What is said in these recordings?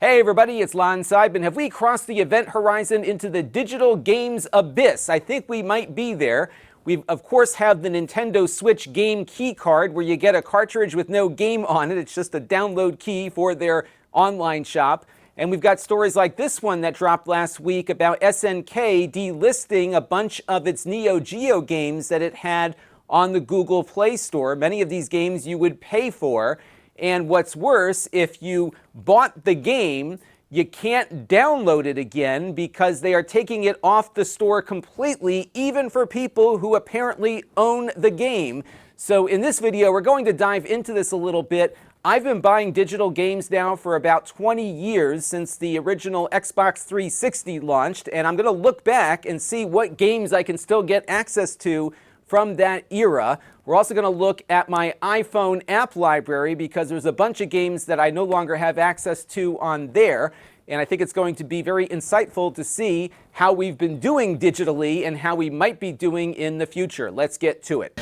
Hey everybody, it's Lon.TV, and have we crossed the event horizon into the digital games abyss? I think we might be there. We, of course, have the Nintendo Switch game key card where you get a cartridge with no game on it. It's just a download key for their online shop. And we've got stories like this one that dropped last week about SNK delisting a bunch of its Neo Geo games that it had on the Google Play Store. Many of these games you would pay for. And what's worse, if you bought the game, you can't download it again because they are taking it off the store completely, even for people who apparently own the game. So in this video, we're going to dive into this a little bit. I've been buying digital games now for about 20 years since the original Xbox 360 launched, and I'm going to look back and see what games I can still get access to from that era. We're also going to look at my iPhone app library because there's a bunch of games that I no longer have access to on there. And I think it's going to be very insightful to see how we've been doing digitally and how we might be doing in the future. Let's get to it.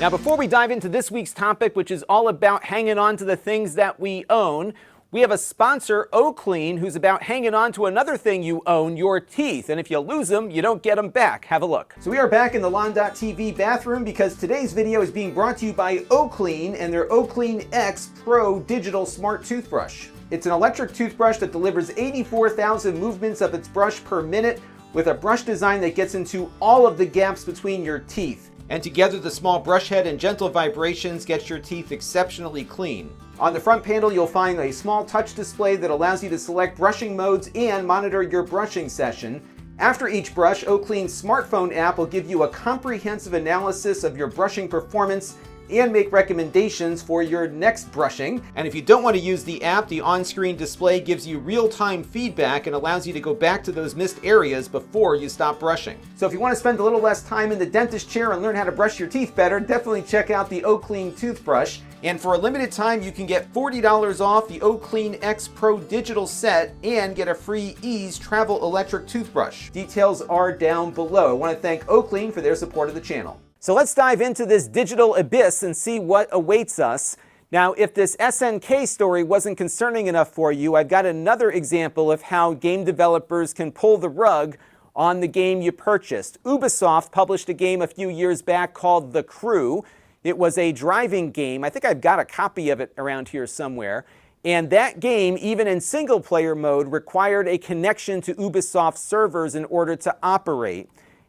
Now, before we dive into this week's topic, which is all about hanging on to the things that we own, we have a sponsor, Oclean, who's about hanging on to another thing you own, your teeth. And if you lose them, you don't get them back. Have a look. So we are back in the Lon.TV bathroom because today's video is being brought to you by Oclean and their Oclean X Pro Digital Smart Toothbrush. It's an electric toothbrush that delivers 84,000 movements of its brush per minute with a brush design that gets into all of the gaps between your teeth. And together, the small brush head and gentle vibrations get your teeth exceptionally clean. On the front panel, you'll find a small touch display that allows you to select brushing modes and monitor your brushing session. After each brush, Oclean's smartphone app will give you a comprehensive analysis of your brushing performance and make recommendations for your next brushing. And if you don't want to use the app, the on-screen display gives you real-time feedback and allows you to go back to those missed areas before you stop brushing. So if you want to spend a little less time in the dentist chair and learn how to brush your teeth better, definitely check out the Oclean toothbrush. And for a limited time, you can get $40 off the Oclean X Pro Digital Set and get a free Ease Travel Electric Toothbrush. Details are down below. I want to thank Oclean for their support of the channel. So let's dive into this digital abyss and see what awaits us. Now, if this SNK story wasn't concerning enough for you, I've got another example of how game developers can pull the rug on the game you purchased. Ubisoft published a game a few years back called The Crew. It was a driving game. I think I've got a copy of it around here somewhere. And that game, even in single-player mode, required a connection to Ubisoft servers in order to operate.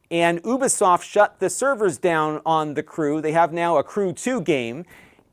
And Ubisoft shut the servers down on The Crew. They have now a Crew 2 game,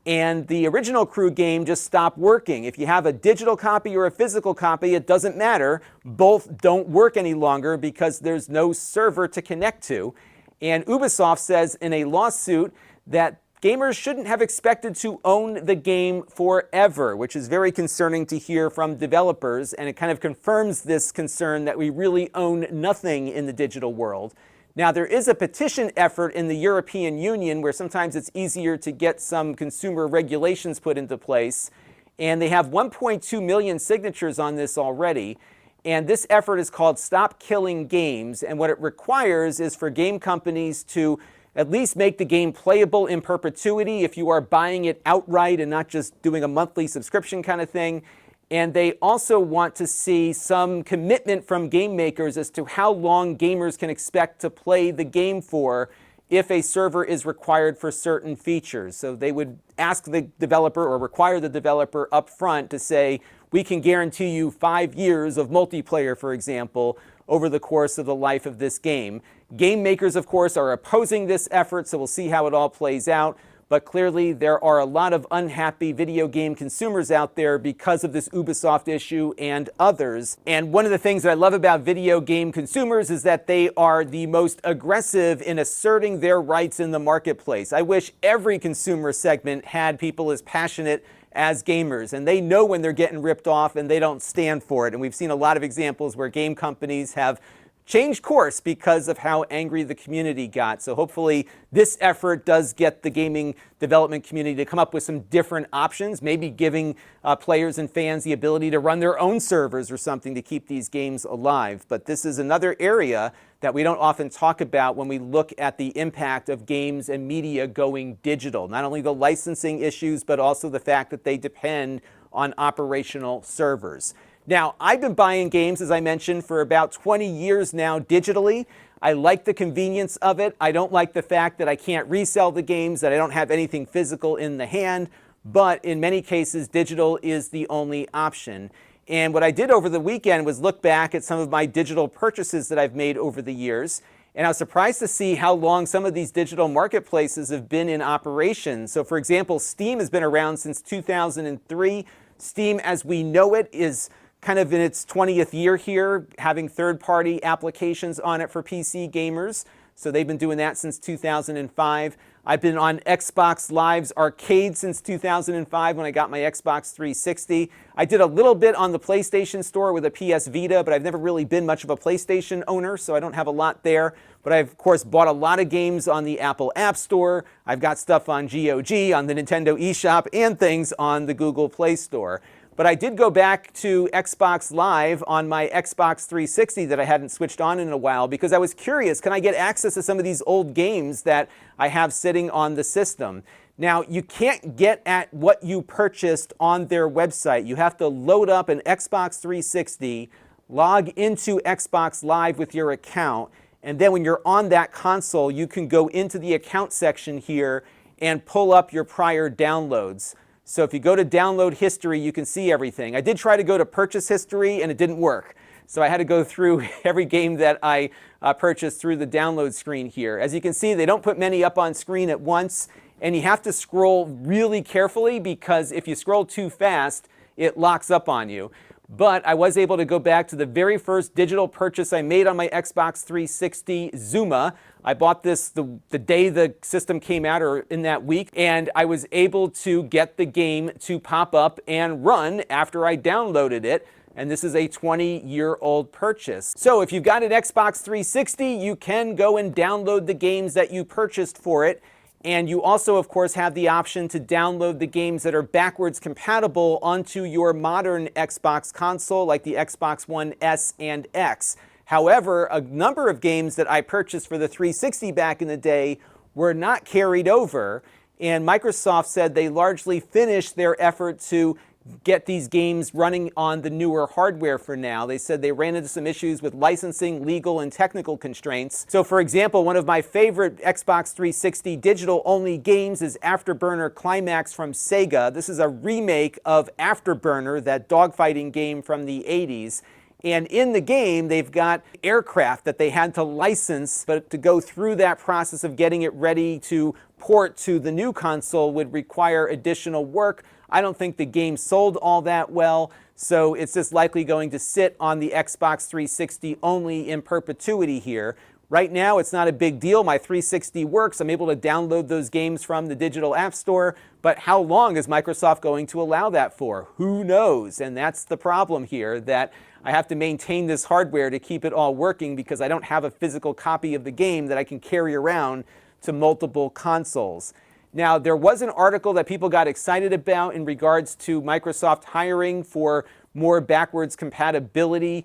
and the original Crew game just stopped working. If you have a digital copy or a physical copy, it doesn't matter. Both don't work any longer because there's no server to connect to. And Ubisoft says in a lawsuit that gamers shouldn't have expected to own the game forever, which is very concerning to hear from developers, and it kind of confirms this concern that we really own nothing in the digital world. Now, there is a petition effort in the European Union where sometimes it's easier to get some consumer regulations put into place, and they have 1.2 million signatures on this already. And this effort is called Stop Killing Games, and what it requires is for game companies to at least make the game playable in perpetuity if you are buying it outright and not just doing a monthly subscription kind of thing. And they also want to see some commitment from game makers as to how long gamers can expect to play the game for if a server is required for certain features. So they would ask the developer or require the developer up front to say, we can guarantee you 5 years of multiplayer, for example, over the course of the life of this game. Game makers, of course, are opposing this effort, so we'll see how it all plays out. But clearly, there are a lot of unhappy video game consumers out there because of this Ubisoft issue and others. And one of the things that I love about video game consumers is that they are the most aggressive in asserting their rights in the marketplace. I wish every consumer segment had people as passionate as gamers, and they know when they're getting ripped off and they don't stand for it. And we've seen a lot of examples where game companies have changed course because of how angry the community got. So hopefully this effort does get the gaming development community to come up with some different options, maybe giving players and fans the ability to run their own servers or something to keep these games alive. But this is another area that we don't often talk about when we look at the impact of games and media going digital. Not only the licensing issues, but also the fact that they depend on operational servers. Now, I've been buying games, as I mentioned, for about 20 years now digitally. I like the convenience of it. I don't like the fact that I can't resell the games, that I don't have anything physical in the hand, but in many cases, digital is the only option. And what I did over the weekend was look back at some of my digital purchases that I've made over the years. And I was surprised to see how long some of these digital marketplaces have been in operation. So for example, Steam has been around since 2003. Steam as we know it is kind of in its 20th year here, having third-party applications on it for PC gamers. So they've been doing that since 2005. I've been on Xbox Live's arcade since 2005 when I got my Xbox 360. I did a little bit on the PlayStation Store with a PS Vita, but I've never really been much of a PlayStation owner, so I don't have a lot there. But I've, of course, bought a lot of games on the Apple App Store. I've got stuff on GOG, on the Nintendo eShop, and things on the Google Play Store. But I did go back to Xbox Live on my Xbox 360 that I hadn't switched on in a while because I was curious, can I get access to some of these old games that I have sitting on the system? Now, you can't get at what you purchased on their website. You have to load up an Xbox 360, log into Xbox Live with your account, and then when you're on that console, you can go into the account section here and pull up your prior downloads. So if you go to download history, you can see everything. I did try to go to purchase history and it didn't work. So I had to go through every game that I purchased through the download screen here. As you can see, they don't put many up on screen at once, and you have to scroll really carefully because if you scroll too fast, it locks up on you. But I was able to go back to the very first digital purchase I made on my Xbox 360, Zuma. I bought this the day the system came out, or in that week, and I was able to get the game to pop up and run after I downloaded it. And this is a 20-year-old purchase. So if you've got an Xbox 360, you can go and download the games that you purchased for it. And you also, of course, have the option to download the games that are backwards compatible onto your modern Xbox console, like the Xbox One S and X. However, a number of games that I purchased for the 360 back in the day were not carried over, and Microsoft said they largely finished their effort to get these games running on the newer hardware for now. They said they ran into some issues with licensing, legal, and technical constraints. So for example, one of my favorite Xbox 360 digital-only games is Afterburner Climax from Sega. This is a remake of Afterburner, that dogfighting game from the 80s. And in the game, they've got aircraft that they had to license, but to go through that process of getting it ready to port to the new console would require additional work. I don't think the game sold all that well, so it's just likely going to sit on the Xbox 360 only in perpetuity here. Right now, it's not a big deal. My 360 works. I'm able to download those games from the digital app store, but how long is Microsoft going to allow that for? Who knows? And that's the problem here, that I have to maintain this hardware to keep it all working because I don't have a physical copy of the game that I can carry around to multiple consoles. Now, there was an article that people got excited about in regards to Microsoft hiring for more backwards compatibility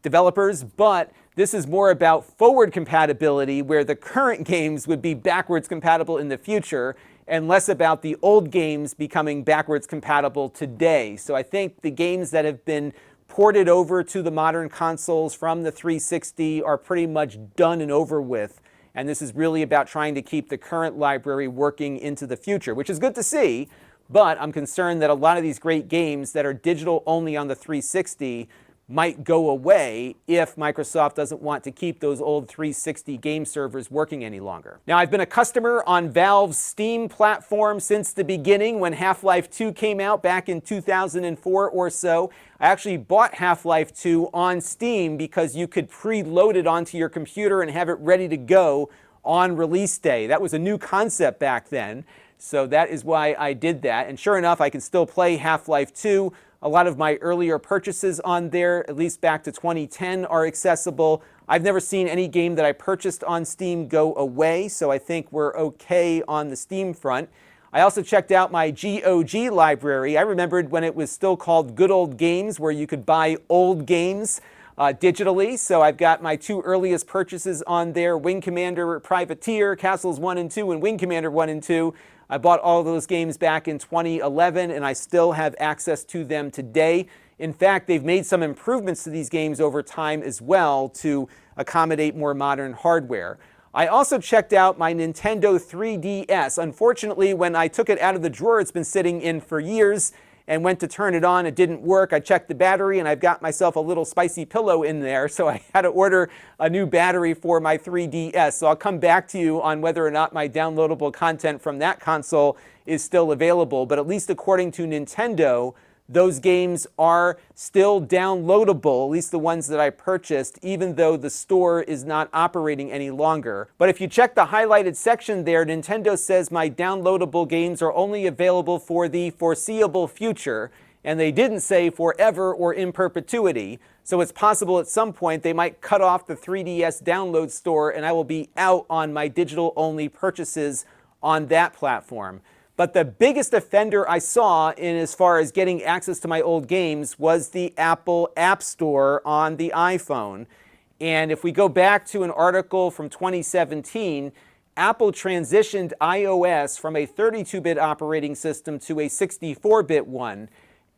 developers, but this is more about forward compatibility, where the current games would be backwards compatible in the future, and less about the old games becoming backwards compatible today. So I think the games that have been ported over to the modern consoles from the 360 are pretty much done and over with. And this is really about trying to keep the current library working into the future, which is good to see, but I'm concerned that a lot of these great games that are digital only on the 360 might go away if Microsoft doesn't want to keep those old 360 game servers working any longer. Now, I've been a customer on Valve's Steam platform since the beginning when Half-Life 2 came out back in 2004 or so. I actually bought Half-Life 2 on Steam because you could preload it onto your computer and have it ready to go on release day. That was a new concept back then, so that is why I did that. And sure enough, I can still play Half-Life 2. A lot of my earlier purchases on there, at least back to 2010, are accessible. I've never seen any game that I purchased on Steam go away, so I think we're okay on the Steam front. I also checked out my GOG library. I remembered when it was still called Good Old Games, where you could buy old games digitally. So I've got my two earliest purchases on there, Wing Commander Privateer, Castles 1 and 2, and Wing Commander 1 and 2. I bought all of those games back in 2011, and I still have access to them today. In fact, they've made some improvements to these games over time as well to accommodate more modern hardware. I also checked out my Nintendo 3DS. Unfortunately, when I took it out of the drawer it's been sitting in for years and went to turn it on, it didn't work. I checked the battery and I've got myself a little spicy pillow in there, so I had to order a new battery for my 3DS. So I'll come back to you on whether or not my downloadable content from that console is still available, but at least according to Nintendo, those games are still downloadable, at least the ones that I purchased, even though the store is not operating any longer. But if you check the highlighted section there, Nintendo says my downloadable games are only available for the foreseeable future, and they didn't say forever or in perpetuity. So it's possible at some point they might cut off the 3DS download store and I will be out on my digital-only purchases on that platform. But the biggest offender I saw in as far as getting access to my old games was the Apple App Store on the iPhone. And if we go back to an article from 2017, Apple transitioned iOS from a 32-bit operating system to a 64-bit one.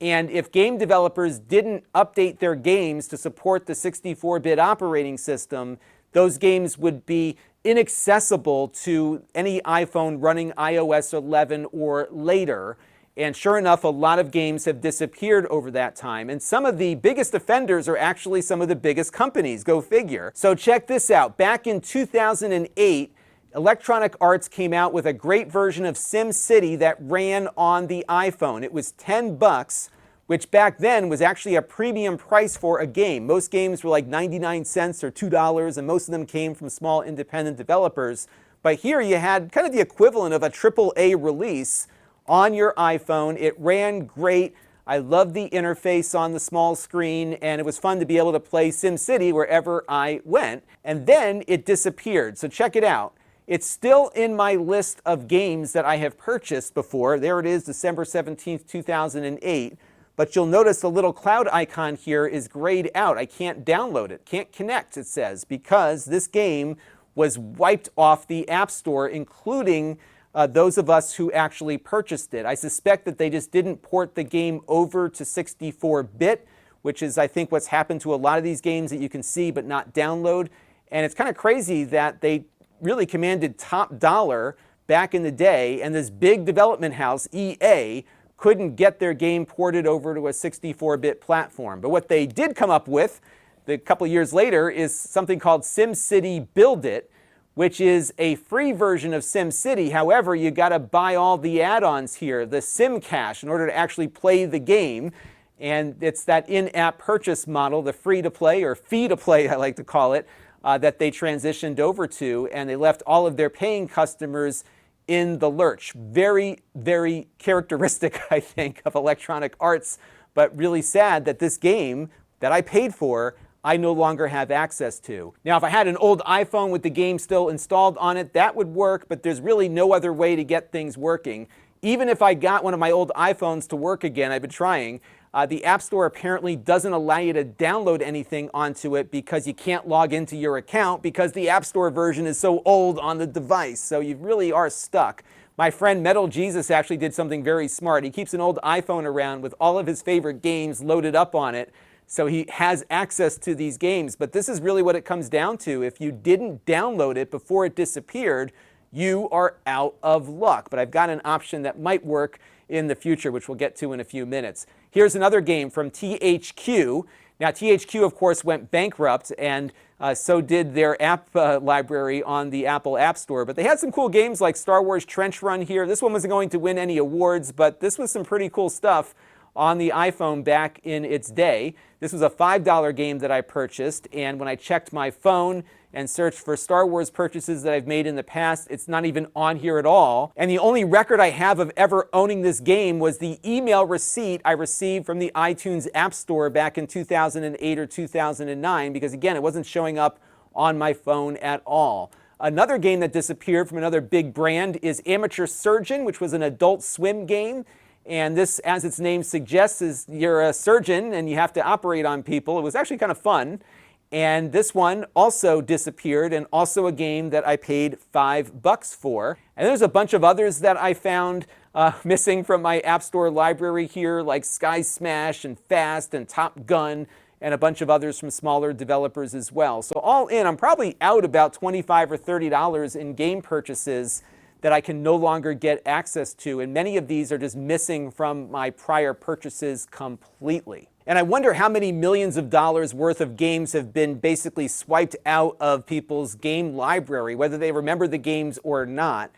And if game developers didn't update their games to support the 64-bit operating system, those games would be inaccessible to any iPhone running iOS 11 or later. And sure enough, a lot of games have disappeared over that time. And some of the biggest offenders are actually some of the biggest companies, go figure. So check this out. Back in 2008, Electronic Arts came out with a great version of Simcity that ran on the iPhone. It was $10, which back then was actually a premium price for a game. Most games were like 99 cents or $2, and most of them came from small independent developers. But here you had kind of the equivalent of a AAA release on your iPhone. It ran great. I loved the interface on the small screen, and it was fun to be able to play SimCity wherever I went. And then it disappeared. So check it out. It's still in my list of games that I have purchased before. There it is, December 17th, 2008. But you'll notice the little cloud icon here is grayed out. I can't download it, can't connect, it says, because this game was wiped off the App Store, including those of us who actually purchased it. I suspect that they just didn't port the game over to 64-bit, which is, I think, what's happened to a lot of these games that you can see but not download. And it's kind of crazy that they really commanded top dollar back in the day, and this big development house, EA, couldn't get their game ported over to a 64-bit platform. But what they did come up with a couple of years later is something called SimCity Build It, which is a free version of SimCity. However, you got to buy all the add-ons here, the Sim Cache, in order to actually play the game. And it's that in-app purchase model, the free-to-play, or fee-to-play I like to call it, that they transitioned over to, and they left all of their paying customers in the lurch. Very, very characteristic, I think, of Electronic Arts, but really sad that this game that I paid for, I no longer have access to. Now, if I had an old iPhone with the game still installed on it, that would work, but there's really no other way to get things working. Even if I got one of my old iPhones to work again, I've been trying, the App Store apparently doesn't allow you to download anything onto it because you can't log into your account because the App Store version is so old on the device. So you really are stuck. My friend Metal Jesus actually did something very smart. He keeps an old iPhone around with all of his favorite games loaded up on it. So he has access to these games. But this is really what it comes down to. If you didn't download it before it disappeared, you are out of luck. But I've got an option that might work in the future, which we'll get to in a few minutes. Here's another game from THQ. Now, THQ, of course, went bankrupt, and so did their app library on the Apple App Store. But they had some cool games like Star Wars Trench Run here. This one wasn't going to win any awards, but this was some pretty cool stuff on the iPhone back in its day. This was a $5 game that I purchased, and when I checked my phone and searched for Star Wars purchases that I've made in the past, it's not even on here at all. And the only record I have of ever owning this game was the email receipt I received from the iTunes App Store back in 2008 or 2009, because again, it wasn't showing up on my phone at all. Another game that disappeared from another big brand is Amateur Surgeon, which was an Adult Swim game. And this, as its name suggests, is you're a surgeon and you have to operate on people. It was actually kind of fun. And this one also disappeared, and also a game that I paid $5 for. And there's a bunch of others that I found missing from my App Store library here, like Sky Smash and Fast and Top Gun, and a bunch of others from smaller developers as well. So all in, I'm probably out about $25 or $30 in game purchases that I can no longer get access to, and many of these are just missing from my prior purchases completely. And I wonder how many millions of dollars worth of games have been basically swiped out of people's game library, whether they remember the games or not.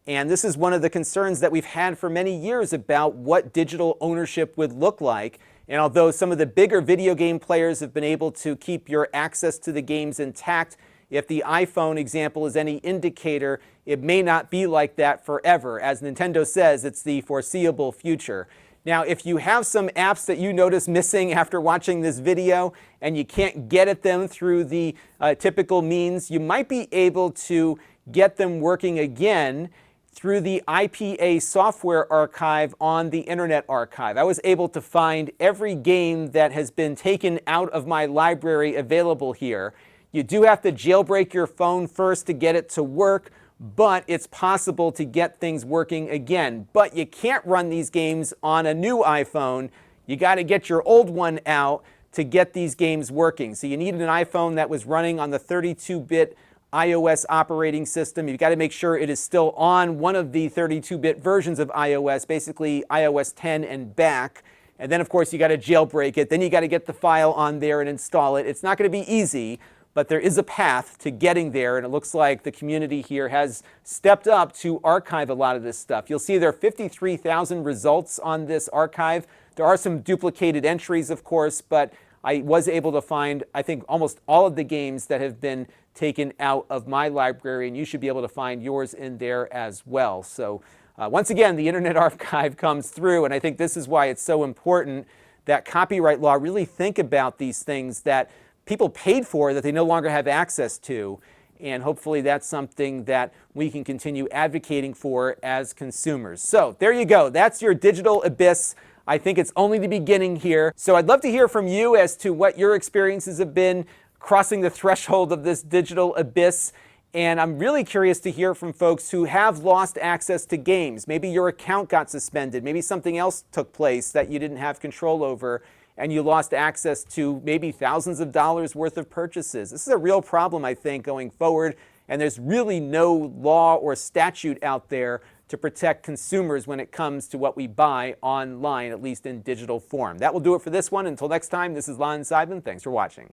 And this is one of the concerns that we've had for many years about what digital ownership would look like. And although some of the bigger video game players have been able to keep your access to the games intact, if the iPhone example is any indicator, it may not be like that forever. As Nintendo says, it's the foreseeable future. Now, if you have some apps that you notice missing after watching this video and you can't get at them through the typical means, you might be able to get them working again through the IPA software archive on the Internet Archive. I was able to find every game that has been taken out of my library available here. You do have to jailbreak your phone first to get it to work, but it's possible to get things working again. But you can't run these games on a new iPhone. You got to get your old one out to get these games working. So you need an iPhone that was running on the 32-bit iOS operating system. You've got to make sure it is still on one of the 32-bit versions of iOS, basically iOS 10 and back. And then, of course, you got to jailbreak it. Then you got to get the file on there and install it. It's not going to be easy, but there is a path to getting there, and it looks like the community here has stepped up to archive a lot of this stuff. You'll see there are 53,000 results on this archive. There are some duplicated entries, of course, but I was able to find, I think, almost all of the games that have been taken out of my library, and you should be able to find yours in there as well. So once again, the Internet Archive comes through, and I think this is why it's so important that copyright law really think about these things that people paid for that they no longer have access to. And hopefully that's something that we can continue advocating for as consumers. So there you go. That's your digital abyss. I think it's only the beginning here. So I'd love to hear from you as to what your experiences have been crossing the threshold of this digital abyss. And I'm really curious to hear from folks who have lost access to games. Maybe your account got suspended. Maybe something else took place that you didn't have control over, and you lost access to maybe thousands of dollars worth of purchases. This is a real problem, I think, going forward, and there's really no law or statute out there to protect consumers when it comes to what we buy online, at least in digital form. That will do it for this one. Until next time, this is Lon.TV. Thanks for watching.